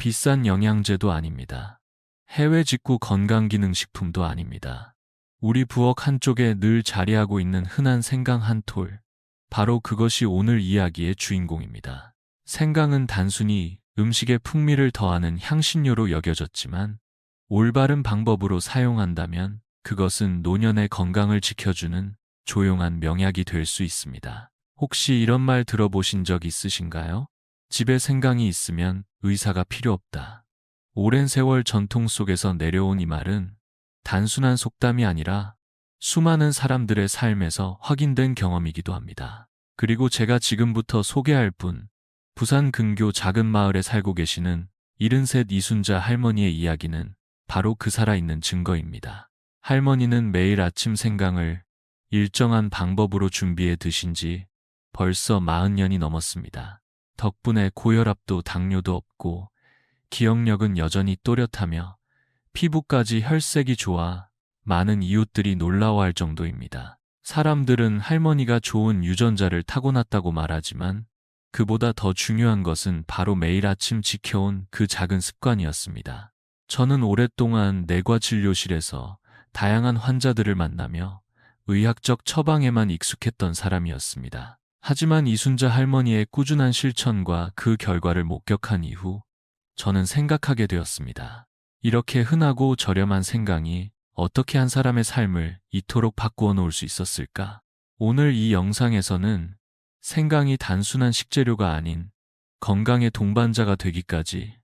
비싼 영양제도 아닙니다. 해외 직구 건강기능식품도 아닙니다. 우리 부엌 한쪽에 늘 자리하고 있는 흔한 생강 한 톨. 바로 그것이 오늘 이야기의 주인공입니다. 생강은 단순히 음식의 풍미를 더하는 향신료로 여겨졌지만 올바른 방법으로 사용한다면 그것은 노년의 건강을 지켜주는 조용한 명약이 될 수 있습니다. 혹시 이런 말 들어보신 적 있으신가요? 집에 생강이 있으면 의사가 필요 없다. 오랜 세월 전통 속에서 내려온 이 말은 단순한 속담이 아니라 수많은 사람들의 삶에서 확인된 경험이기도 합니다. 그리고 제가 지금부터 소개할 분, 부산 근교 작은 마을에 살고 계시는 73 이순자 할머니의 이야기는 바로 그 살아있는 증거입니다. 할머니는 매일 아침 생강을 일정한 방법으로 준비해 드신 지 벌써 40년이 넘었습니다. 덕분에 고혈압도 당뇨도 없고 기억력은 여전히 또렷하며 피부까지 혈색이 좋아 많은 이웃들이 놀라워할 정도입니다. 사람들은 할머니가 좋은 유전자를 타고났다고 말하지만 그보다 더 중요한 것은 바로 매일 아침 지켜온 그 작은 습관이었습니다. 저는 오랫동안 내과진료실에서 다양한 환자들을 만나며 의학적 처방에만 익숙했던 사람이었습니다. 하지만 이순자 할머니의 꾸준한 실천과 그 결과를 목격한 이후 저는 생각하게 되었습니다. 이렇게 흔하고 저렴한 생강이 어떻게 한 사람의 삶을 이토록 바꾸어 놓을 수 있었을까? 오늘 이 영상에서는 생강이 단순한 식재료가 아닌 건강의 동반자가 되기까지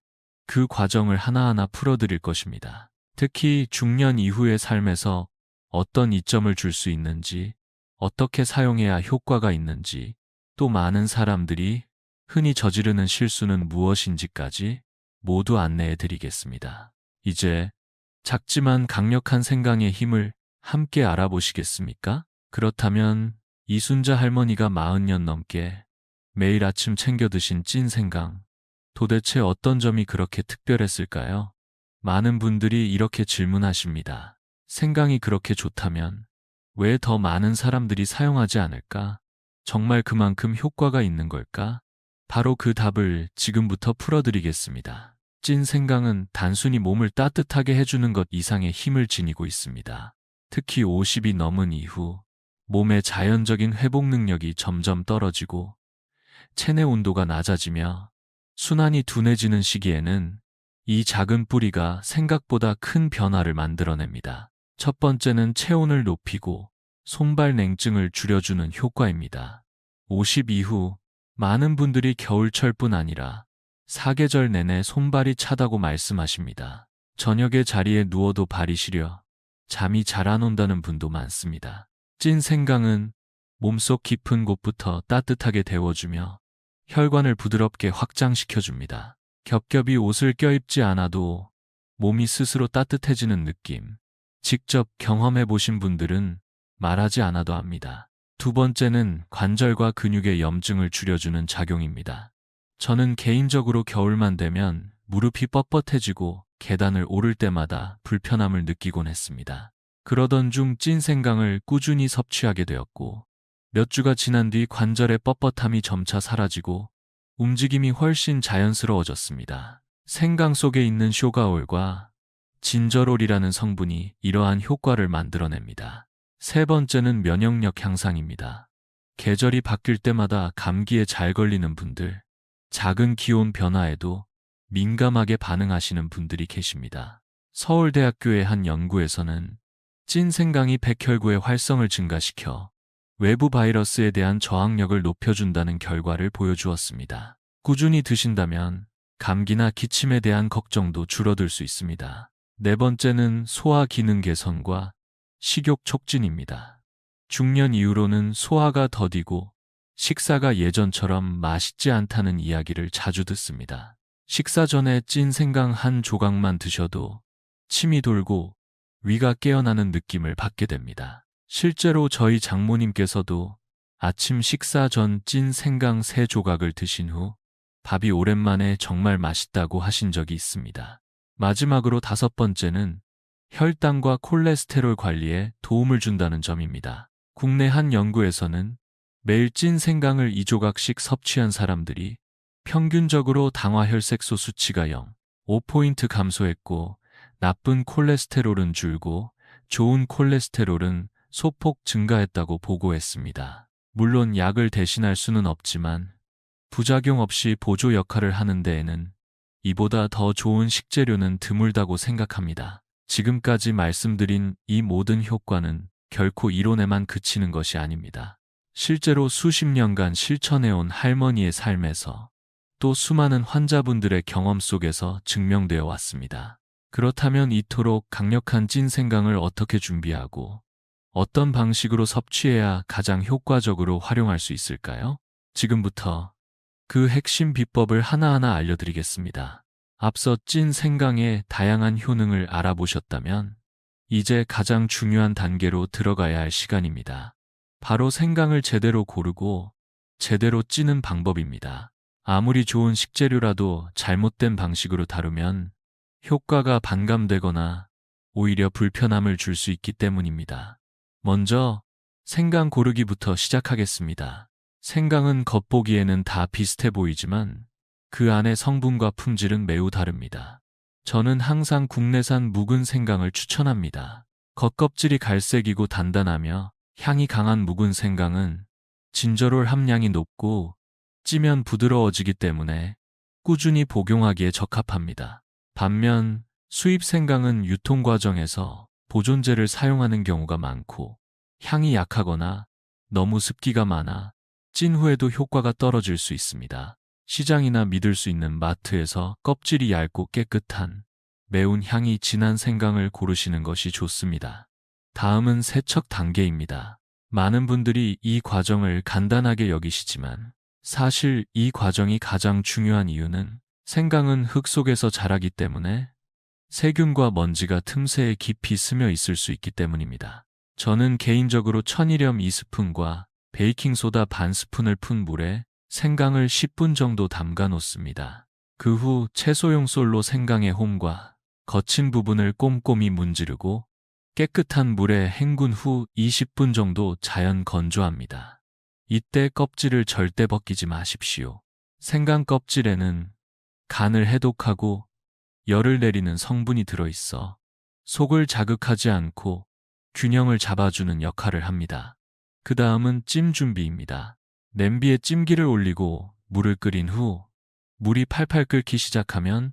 그 과정을 하나하나 풀어드릴 것입니다. 특히 중년 이후의 삶에서 어떤 이점을 줄 수 있는지, 어떻게 사용해야 효과가 있는지, 또 많은 사람들이 흔히 저지르는 실수는 무엇인지까지 모두 안내해 드리겠습니다. 이제 작지만 강력한 생강의 힘을 함께 알아보시겠습니까? 그렇다면 이순자 할머니가 40년 넘게 매일 아침 챙겨 드신 찐 생강, 도대체 어떤 점이 그렇게 특별했을까요? 많은 분들이 이렇게 질문하십니다. 생강이 그렇게 좋다면 왜 더 많은 사람들이 사용하지 않을까? 정말 그만큼 효과가 있는 걸까? 바로 그 답을 지금부터 풀어드리겠습니다. 찐 생강은 단순히 몸을 따뜻하게 해주는 것 이상의 힘을 지니고 있습니다. 특히 50이 넘은 이후 몸의 자연적인 회복 능력이 점점 떨어지고 체내 온도가 낮아지며 순환이 둔해지는 시기에는 이 작은 뿌리가 생각보다 큰 변화를 만들어냅니다. 첫 번째는 체온을 높이고 손발 냉증을 줄여주는 효과입니다. 50 이후 많은 분들이 겨울철뿐 아니라 사계절 내내 손발이 차다고 말씀하십니다. 저녁에 자리에 누워도 발이 시려 잠이 잘 안 온다는 분도 많습니다. 찐 생강은 몸속 깊은 곳부터 따뜻하게 데워주며 혈관을 부드럽게 확장시켜줍니다. 겹겹이 옷을 껴입지 않아도 몸이 스스로 따뜻해지는 느낌. 직접 경험해 보신 분들은 말하지 않아도 압니다. 두 번째는 관절과 근육의 염증을 줄여주는 작용입니다. 저는 개인적으로 겨울만 되면 무릎이 뻣뻣해지고 계단을 오를 때마다 불편함을 느끼곤 했습니다. 그러던 중 찐 생강을 꾸준히 섭취하게 되었고 몇 주가 지난 뒤 관절의 뻣뻣함이 점차 사라지고 움직임이 훨씬 자연스러워졌습니다. 생강 속에 있는 쇼가올과 진저롤이라는 성분이 이러한 효과를 만들어냅니다. 세 번째는 면역력 향상입니다. 계절이 바뀔 때마다 감기에 잘 걸리는 분들, 작은 기온 변화에도 민감하게 반응하시는 분들이 계십니다. 서울대학교의 한 연구에서는 찐 생강이 백혈구의 활성을 증가시켜 외부 바이러스에 대한 저항력을 높여준다는 결과를 보여주었습니다. 꾸준히 드신다면 감기나 기침에 대한 걱정도 줄어들 수 있습니다. 네 번째는 소화 기능 개선과 식욕 촉진입니다. 중년 이후로는 소화가 더디고 식사가 예전처럼 맛있지 않다는 이야기를 자주 듣습니다. 식사 전에 찐 생강 한 조각만 드셔도 침이 돌고 위가 깨어나는 느낌을 받게 됩니다. 실제로 저희 장모님께서도 아침 식사 전 찐 생강 3조각을 드신 후 밥이 오랜만에 정말 맛있다고 하신 적이 있습니다. 마지막으로 5번째는 혈당과 콜레스테롤 관리에 도움을 준다는 점입니다. 국내 한 연구에서는 매일 찐 생강을 2조각씩 섭취한 사람들이 평균적으로 당화혈색소 수치가 0, 5포인트 감소했고 나쁜 콜레스테롤은 줄고 좋은 콜레스테롤은 소폭 증가했다고 보고했습니다. 물론 약을 대신할 수는 없지만 부작용 없이 보조 역할을 하는 데에는 이보다 더 좋은 식재료는 드물다고 생각합니다. 지금까지 말씀드린 이 모든 효과는 결코 이론에만 그치는 것이 아닙니다. 실제로 수십 년간 실천해온 할머니의 삶에서 또 수많은 환자분들의 경험 속에서 증명되어 왔습니다. 그렇다면 이토록 강력한 찐생강을 어떻게 준비하고 어떤 방식으로 섭취해야 가장 효과적으로 활용할 수 있을까요? 지금부터 그 핵심 비법을 하나하나 알려드리겠습니다. 앞서 찐생강의 다양한 효능을 알아보셨다면 이제 가장 중요한 단계로 들어가야 할 시간입니다. 바로 생강을 제대로 고르고 제대로 찌는 방법입니다. 아무리 좋은 식재료라도 잘못된 방식으로 다루면 효과가 반감되거나 오히려 불편함을 줄 수 있기 때문입니다. 먼저 생강 고르기부터 시작하겠습니다. 생강은 겉보기에는 다 비슷해 보이지만 그 안의 성분과 품질은 매우 다릅니다. 저는 항상 국내산 묵은 생강을 추천합니다. 겉껍질이 갈색이고 단단하며 향이 강한 묵은 생강은 진저롤 함량이 높고 찌면 부드러워지기 때문에 꾸준히 복용하기에 적합합니다. 반면 수입 생강은 유통 과정에서 보존제를 사용하는 경우가 많고 향이 약하거나 너무 습기가 많아 찐 후에도 효과가 떨어질 수 있습니다. 시장이나 믿을 수 있는 마트에서 껍질이 얇고 깨끗한 매운 향이 진한 생강을 고르시는 것이 좋습니다. 다음은 세척 단계입니다. 많은 분들이 이 과정을 간단하게 여기시지만 사실 이 과정이 가장 중요한 이유는 생강은 흙 속에서 자라기 때문에 세균과 먼지가 틈새에 깊이 스며 있을 수 있기 때문입니다. 저는 개인적으로 천일염 2스푼과 베이킹소다 반 스푼을 푼 물에 생강을 10분 정도 담가 놓습니다. 그 후 채소용 솔로 생강의 홈과 거친 부분을 꼼꼼히 문지르고 깨끗한 물에 헹군 후 20분 정도 자연 건조합니다. 이때 껍질을 절대 벗기지 마십시오. 생강 껍질에는 간을 해독하고 열을 내리는 성분이 들어있어 속을 자극하지 않고 균형을 잡아주는 역할을 합니다. 그 다음은 찜 준비입니다. 냄비에 찜기를 올리고 물을 끓인 후 물이 팔팔 끓기 시작하면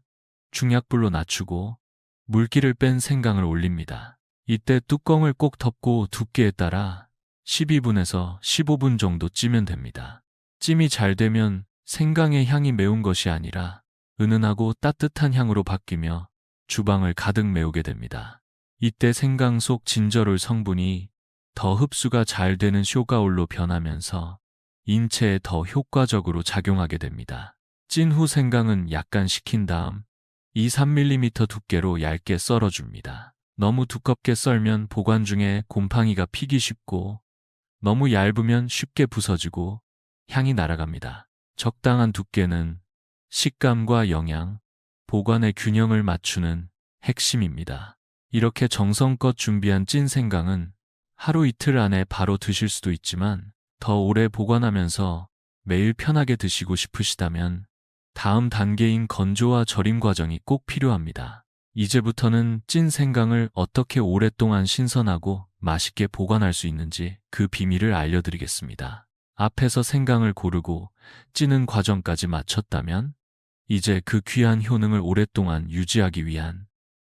중약불로 낮추고 물기를 뺀 생강을 올립니다. 이때 뚜껑을 꼭 덮고 두께에 따라 12분에서 15분 정도 찌면 됩니다. 찜이 잘 되면 생강의 향이 매운 것이 아니라 은은하고 따뜻한 향으로 바뀌며 주방을 가득 메우게 됩니다. 이때 생강 속 진저롤 성분이 더 흡수가 잘 되는 쇼가올로 변하면서 인체에 더 효과적으로 작용하게 됩니다. 찐 후 생강은 약간 식힌 다음 2-3mm 두께로 얇게 썰어줍니다. 너무 두껍게 썰면 보관 중에 곰팡이가 피기 쉽고 너무 얇으면 쉽게 부서지고 향이 날아갑니다. 적당한 두께는 식감과 영양, 보관의 균형을 맞추는 핵심입니다. 이렇게 정성껏 준비한 찐 생강은 하루 이틀 안에 바로 드실 수도 있지만 더 오래 보관하면서 매일 편하게 드시고 싶으시다면 다음 단계인 건조와 절임 과정이 꼭 필요합니다. 이제부터는 찐 생강을 어떻게 오랫동안 신선하고 맛있게 보관할 수 있는지 그 비밀을 알려드리겠습니다. 앞에서 생강을 고르고 찌는 과정까지 마쳤다면 이제 그 귀한 효능을 오랫동안 유지하기 위한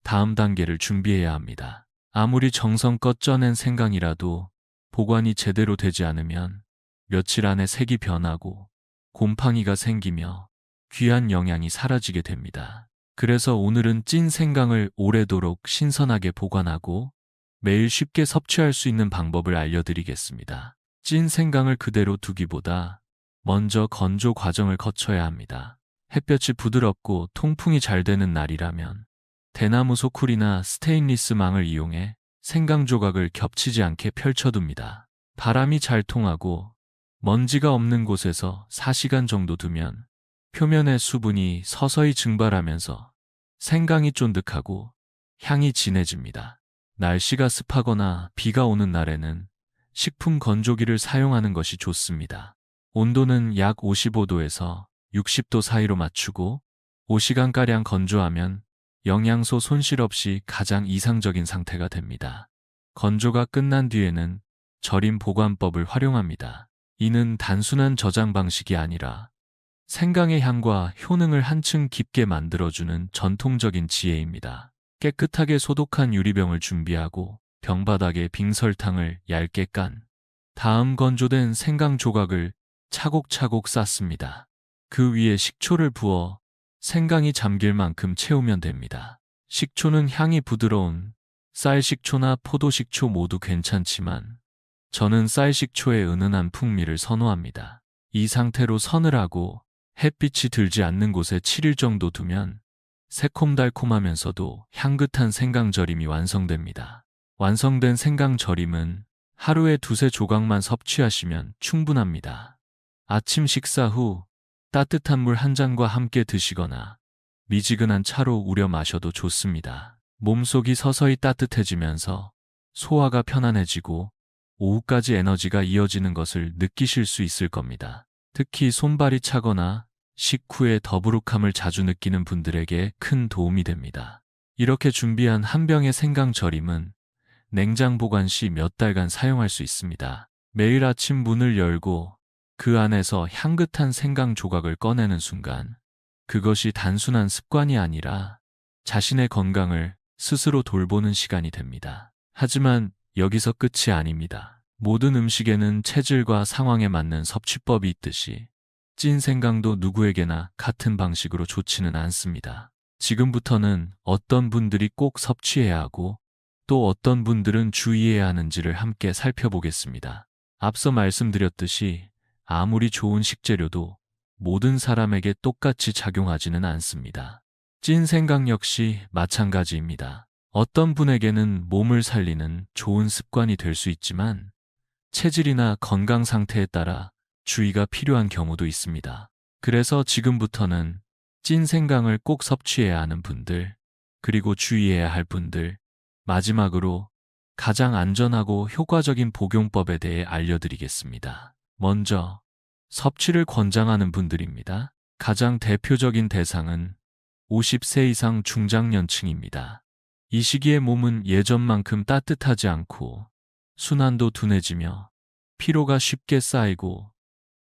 다음 단계를 준비해야 합니다. 아무리 정성껏 쪄낸 생강이라도 보관이 제대로 되지 않으면 며칠 안에 색이 변하고 곰팡이가 생기며 귀한 영양이 사라지게 됩니다. 그래서 오늘은 찐 생강을 오래도록 신선하게 보관하고 매일 쉽게 섭취할 수 있는 방법을 알려드리겠습니다. 찐 생강을 그대로 두기보다 먼저 건조 과정을 거쳐야 합니다. 햇볕이 부드럽고 통풍이 잘 되는 날이라면 대나무 소쿨이나 스테인리스 망을 이용해 생강 조각을 겹치지 않게 펼쳐둡니다. 바람이 잘 통하고 먼지가 없는 곳에서 4시간 정도 두면 표면의 수분이 서서히 증발하면서 생강이 쫀득하고 향이 진해집니다. 날씨가 습하거나 비가 오는 날에는 식품 건조기를 사용하는 것이 좋습니다. 온도는 약 55도에서 60도 사이로 맞추고 5시간가량 건조하면 영양소 손실 없이 가장 이상적인 상태가 됩니다. 건조가 끝난 뒤에는 절임 보관법을 활용합니다. 이는 단순한 저장 방식이 아니라 생강의 향과 효능을 한층 깊게 만들어주는 전통적인 지혜입니다. 깨끗하게 소독한 유리병을 준비하고 병바닥에 빙설탕을 얇게 깐 다음 건조된 생강 조각을 차곡차곡 쌓습니다. 그 위에 식초를 부어 생강이 잠길 만큼 채우면 됩니다. 식초는 향이 부드러운 쌀식초나 포도식초 모두 괜찮지만 저는 쌀식초의 은은한 풍미를 선호합니다. 이 상태로 서늘하고 햇빛이 들지 않는 곳에 7일 정도 두면 새콤달콤하면서도 향긋한 생강절임이 완성됩니다. 완성된 생강절임은 하루에 2~3조각만 섭취하시면 충분합니다. 아침 식사 후 따뜻한 물 한 잔과 함께 드시거나 미지근한 차로 우려 마셔도 좋습니다. 몸속이 서서히 따뜻해지면서 소화가 편안해지고 오후까지 에너지가 이어지는 것을 느끼실 수 있을 겁니다. 특히 손발이 차거나 식후에 더부룩함을 자주 느끼는 분들에게 큰 도움이 됩니다. 이렇게 준비한 한 병의 생강절임은 냉장 보관 시 몇 달간 사용할 수 있습니다. 매일 아침 문을 열고 그 안에서 향긋한 생강 조각을 꺼내는 순간 그것이 단순한 습관이 아니라 자신의 건강을 스스로 돌보는 시간이 됩니다. 하지만 여기서 끝이 아닙니다. 모든 음식에는 체질과 상황에 맞는 섭취법이 있듯이 찐 생강도 누구에게나 같은 방식으로 좋지는 않습니다. 지금부터는 어떤 분들이 꼭 섭취해야 하고 또 어떤 분들은 주의해야 하는지를 함께 살펴보겠습니다. 앞서 말씀드렸듯이 아무리 좋은 식재료도 모든 사람에게 똑같이 작용하지는 않습니다. 찐 생강 역시 마찬가지입니다. 어떤 분에게는 몸을 살리는 좋은 습관이 될 수 있지만 체질이나 건강 상태에 따라 주의가 필요한 경우도 있습니다. 그래서 지금부터는 찐 생강을 꼭 섭취해야 하는 분들, 그리고 주의해야 할 분들, 마지막으로 가장 안전하고 효과적인 복용법에 대해 알려드리겠습니다. 먼저 섭취를 권장하는 분들입니다. 가장 대표적인 대상은 50세 이상 중장년층입니다. 이 시기에 몸은 예전만큼 따뜻하지 않고 순환도 둔해지며 피로가 쉽게 쌓이고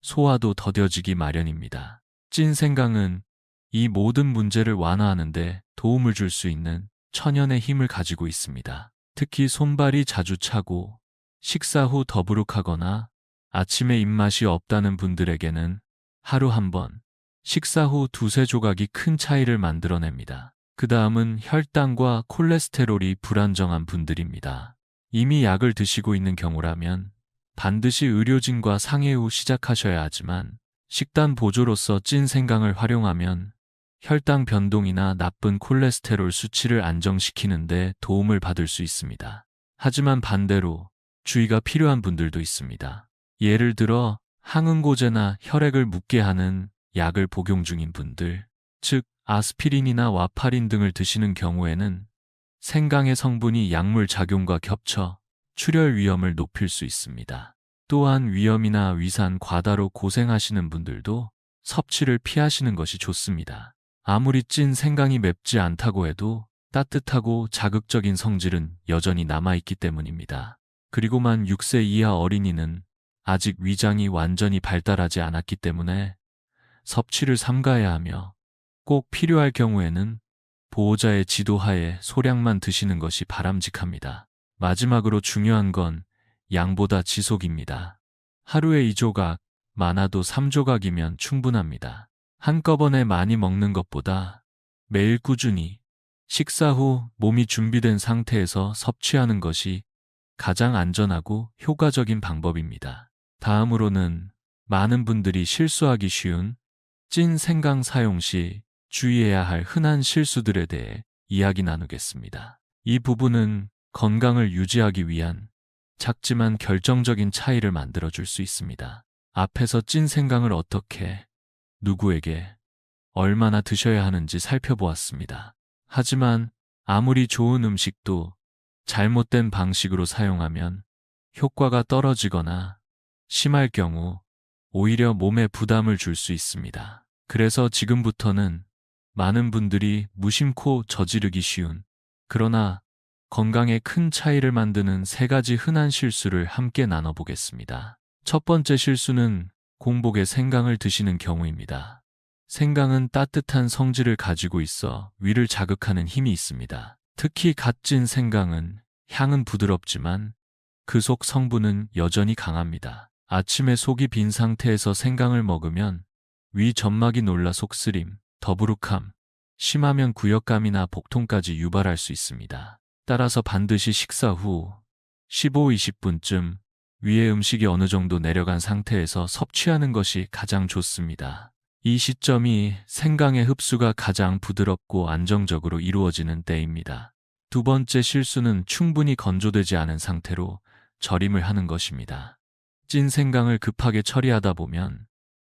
소화도 더뎌지기 마련입니다. 찐 생강은 이 모든 문제를 완화하는 데 도움을 줄 수 있는 천연의 힘을 가지고 있습니다. 특히 손발이 자주 차고 식사 후 더부룩하거나 아침에 입맛이 없다는 분들에게는 하루 한 번, 식사 후 2~3조각이 큰 차이를 만들어냅니다. 그 다음은 혈당과 콜레스테롤이 불안정한 분들입니다. 이미 약을 드시고 있는 경우라면 반드시 의료진과 상의 후 시작하셔야 하지만 식단 보조로서 찐 생강을 활용하면 혈당 변동이나 나쁜 콜레스테롤 수치를 안정시키는 데 도움을 받을 수 있습니다. 하지만 반대로 주의가 필요한 분들도 있습니다. 예를 들어 항응고제나 혈액을 묻게 하는 약을 복용 중인 분들, 즉 아스피린이나 와파린 등을 드시는 경우에는 생강의 성분이 약물 작용과 겹쳐 출혈 위험을 높일 수 있습니다. 또한 위염이나 위산 과다로 고생하시는 분들도 섭취를 피하시는 것이 좋습니다. 아무리 찐 생강이 맵지 않다고 해도 따뜻하고 자극적인 성질은 여전히 남아있기 때문입니다. 그리고 만 6세 이하 어린이는 아직 위장이 완전히 발달하지 않았기 때문에 섭취를 삼가해야 하며 꼭 필요할 경우에는 보호자의 지도하에 소량만 드시는 것이 바람직합니다. 마지막으로 중요한 건 양보다 지속입니다. 하루에 2조각, 많아도 3조각이면 충분합니다. 한꺼번에 많이 먹는 것보다 매일 꾸준히 식사 후 몸이 준비된 상태에서 섭취하는 것이 가장 안전하고 효과적인 방법입니다. 다음으로는 많은 분들이 실수하기 쉬운 찐 생강 사용 시 주의해야 할 흔한 실수들에 대해 이야기 나누겠습니다. 이 부분은 건강을 유지하기 위한 작지만 결정적인 차이를 만들어줄 수 있습니다. 앞에서 찐 생강을 어떻게, 누구에게, 얼마나 드셔야 하는지 살펴보았습니다. 하지만 아무리 좋은 음식도 잘못된 방식으로 사용하면 효과가 떨어지거나 심할 경우 오히려 몸에 부담을 줄 수 있습니다. 그래서 지금부터는 많은 분들이 무심코 저지르기 쉬운, 그러나 건강에 큰 차이를 만드는 세 가지 흔한 실수를 함께 나눠보겠습니다. 첫 번째 실수는 공복에 생강을 드시는 경우입니다. 생강은 따뜻한 성질을 가지고 있어 위를 자극하는 힘이 있습니다. 특히 갓 찐 생강은 향은 부드럽지만 그 속 성분은 여전히 강합니다. 아침에 속이 빈 상태에서 생강을 먹으면 위 점막이 놀라 속쓰림, 더부룩함, 심하면 구역감이나 복통까지 유발할 수 있습니다. 따라서 반드시 식사 후 15-20분쯤 위에 음식이 어느 정도 내려간 상태에서 섭취하는 것이 가장 좋습니다. 이 시점이 생강의 흡수가 가장 부드럽고 안정적으로 이루어지는 때입니다. 두 번째 실수는 충분히 건조되지 않은 상태로 절임을 하는 것입니다. 찐 생강을 급하게 처리하다 보면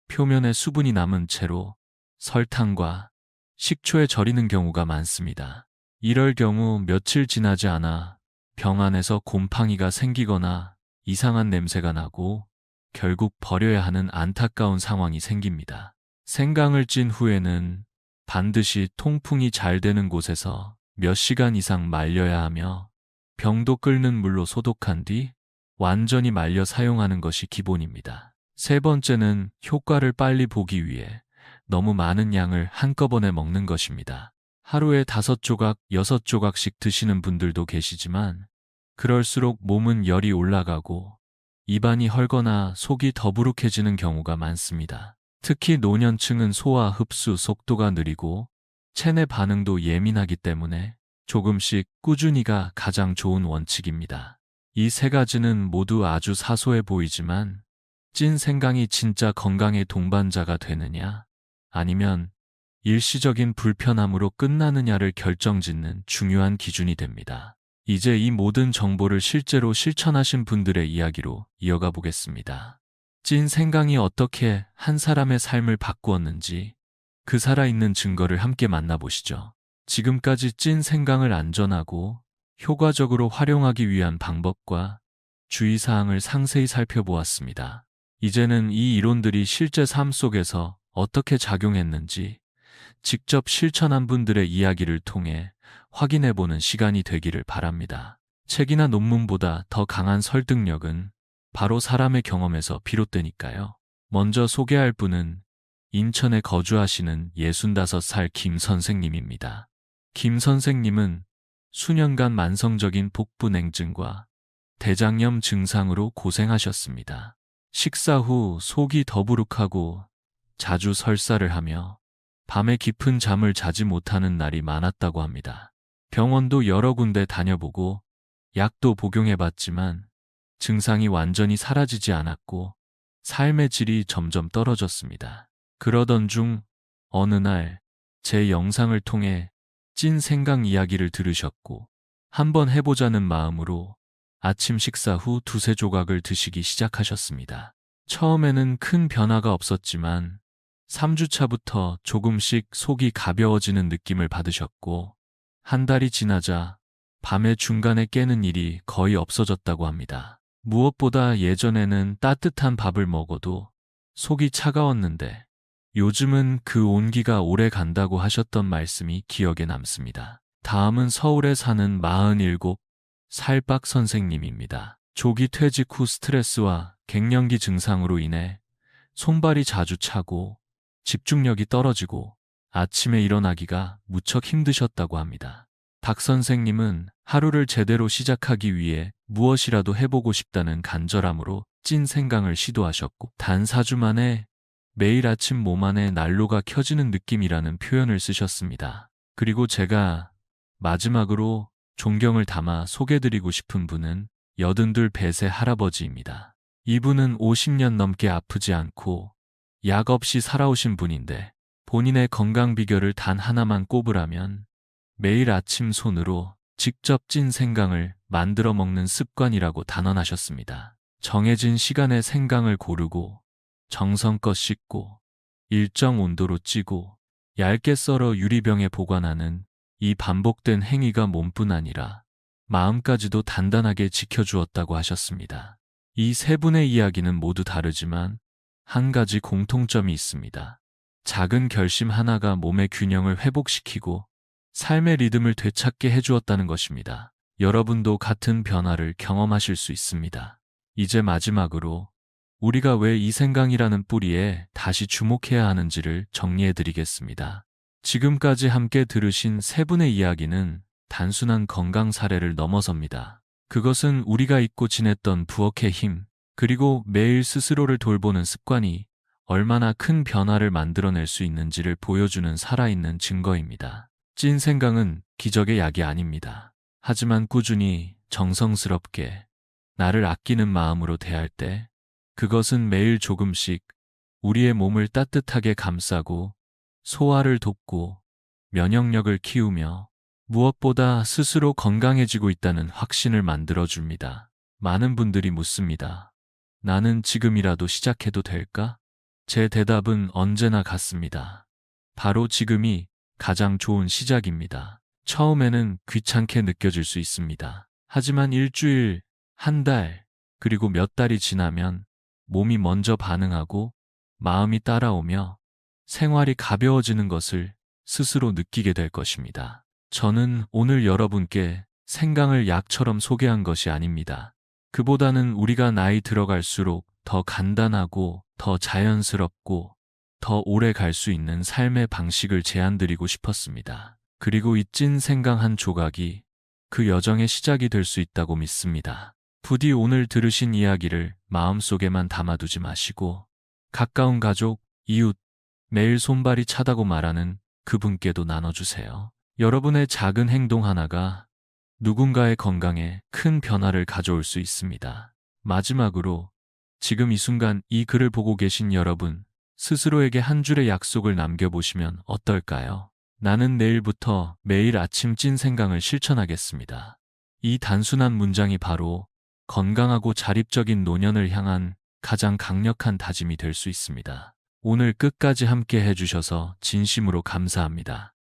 표면에 수분이 남은 채로 설탕과 식초에 절이는 경우가 많습니다. 이럴 경우 며칠 지나지 않아 병 안에서 곰팡이가 생기거나 이상한 냄새가 나고 결국 버려야 하는 안타까운 상황이 생깁니다. 생강을 찐 후에는 반드시 통풍이 잘 되는 곳에서 몇 시간 이상 말려야 하며 병도 끓는 물로 소독한 뒤 완전히 말려 사용하는 것이 기본입니다. 세 번째는 효과를 빨리 보기 위해 너무 많은 양을 한꺼번에 먹는 것입니다. 하루에 5조각, 6조각씩 드시는 분들도 계시지만 그럴수록 몸은 열이 올라가고 입안이 헐거나 속이 더부룩해지는 경우가 많습니다. 특히 노년층은 소화 흡수 속도가 느리고 체내 반응도 예민하기 때문에 조금씩 꾸준히가 가장 좋은 원칙입니다. 이 세 가지는 모두 아주 사소해 보이지만 찐 생강이 진짜 건강의 동반자가 되느냐 아니면 일시적인 불편함으로 끝나느냐를 결정짓는 중요한 기준이 됩니다. 이제 이 모든 정보를 실제로 실천하신 분들의 이야기로 이어가 보겠습니다. 찐 생강이 어떻게 한 사람의 삶을 바꾸었는지 그 살아있는 증거를 함께 만나보시죠. 지금까지 찐 생강을 안전하고 효과적으로 활용하기 위한 방법과 주의사항을 상세히 살펴보았습니다. 이제는 이 이론들이 실제 삶 속에서 어떻게 작용했는지 직접 실천한 분들의 이야기를 통해 확인해보는 시간이 되기를 바랍니다. 책이나 논문보다 더 강한 설득력은 바로 사람의 경험에서 비롯되니까요. 먼저 소개할 분은 인천에 거주하시는 65살 김 선생님입니다. 김 선생님은 수년간 만성적인 복부냉증과 대장염 증상으로 고생하셨습니다. 식사 후 속이 더부룩하고 자주 설사를 하며 밤에 깊은 잠을 자지 못하는 날이 많았다고 합니다. 병원도 여러 군데 다녀보고 약도 복용해봤지만 증상이 완전히 사라지지 않았고 삶의 질이 점점 떨어졌습니다. 그러던 중 어느 날 제 영상을 통해 찐 생강 이야기를 들으셨고 한번 해보자는 마음으로 아침 식사 후 2-3조각을 드시기 시작하셨습니다. 처음에는 큰 변화가 없었지만 3주차부터 조금씩 속이 가벼워지는 느낌을 받으셨고 한 달이 지나자 밤에 중간에 깨는 일이 거의 없어졌다고 합니다. 무엇보다 예전에는 따뜻한 밥을 먹어도 속이 차가웠는데 요즘은 그 온기가 오래 간다고 하셨던 말씀이 기억에 남습니다. 다음은 서울에 사는 47살 박 선생님입니다. 조기 퇴직 후 스트레스와 갱년기 증상으로 인해 손발이 자주 차고 집중력이 떨어지고 아침에 일어나기가 무척 힘드셨다고 합니다. 박 선생님은 하루를 제대로 시작하기 위해 무엇이라도 해보고 싶다는 간절함으로 찐 생강을 시도하셨고 단 4주 만에 매일 아침 몸 안에 난로가 켜지는 느낌이라는 표현을 쓰셨습니다. 그리고 제가 마지막으로 존경을 담아 소개드리고 싶은 분은 82배세 할아버지입니다. 이분은 50년 넘게 아프지 않고 약 없이 살아오신 분인데 본인의 건강 비결을 단 하나만 꼽으라면 매일 아침 손으로 직접 찐 생강을 만들어 먹는 습관이라고 단언하셨습니다. 정해진 시간에 생강을 고르고 정성껏 씻고 일정 온도로 찌고 얇게 썰어 유리병에 보관하는 이 반복된 행위가 몸뿐 아니라 마음까지도 단단하게 지켜주었다고 하셨습니다. 이 세 분의 이야기는 모두 다르지만 한 가지 공통점이 있습니다. 작은 결심 하나가 몸의 균형을 회복시키고 삶의 리듬을 되찾게 해주었다는 것입니다. 여러분도 같은 변화를 경험하실 수 있습니다. 이제 마지막으로 우리가 왜 이 생강이라는 뿌리에 다시 주목해야 하는지를 정리해 드리겠습니다. 지금까지 함께 들으신 세 분의 이야기는 단순한 건강 사례를 넘어섭니다. 그것은 우리가 잊고 지냈던 부엌의 힘, 그리고 매일 스스로를 돌보는 습관이 얼마나 큰 변화를 만들어낼 수 있는지를 보여주는 살아있는 증거입니다. 찐 생강은 기적의 약이 아닙니다. 하지만 꾸준히 정성스럽게 나를 아끼는 마음으로 대할 때 그것은 매일 조금씩 우리의 몸을 따뜻하게 감싸고 소화를 돕고 면역력을 키우며 무엇보다 스스로 건강해지고 있다는 확신을 만들어줍니다. 많은 분들이 묻습니다. 나는 지금이라도 시작해도 될까? 제 대답은 언제나 같습니다. 바로 지금이 가장 좋은 시작입니다. 처음에는 귀찮게 느껴질 수 있습니다. 하지만 일주일, 한 달, 그리고 몇 달이 지나면 몸이 먼저 반응하고 마음이 따라오며 생활이 가벼워지는 것을 스스로 느끼게 될 것입니다. 저는 오늘 여러분께 생강을 약처럼 소개한 것이 아닙니다. 그보다는 우리가 나이 들어갈수록 더 간단하고 더 자연스럽고 더 오래 갈 수 있는 삶의 방식을 제안드리고 싶었습니다. 그리고 이 찐 생강 한 조각이 그 여정의 시작이 될 수 있다고 믿습니다. 부디 오늘 들으신 이야기를 마음속에만 담아두지 마시고 가까운 가족, 이웃, 매일 손발이 차다고 말하는 그분께도 나눠주세요. 여러분의 작은 행동 하나가 누군가의 건강에 큰 변화를 가져올 수 있습니다. 마지막으로 지금 이 순간 이 글을 보고 계신 여러분, 스스로에게 한 줄의 약속을 남겨보시면 어떨까요? 나는 내일부터 매일 아침 찐 생강을 실천하겠습니다. 이 단순한 문장이 바로 건강하고 자립적인 노년을 향한 가장 강력한 다짐이 될 수 있습니다. 오늘 끝까지 함께 해주셔서 진심으로 감사합니다.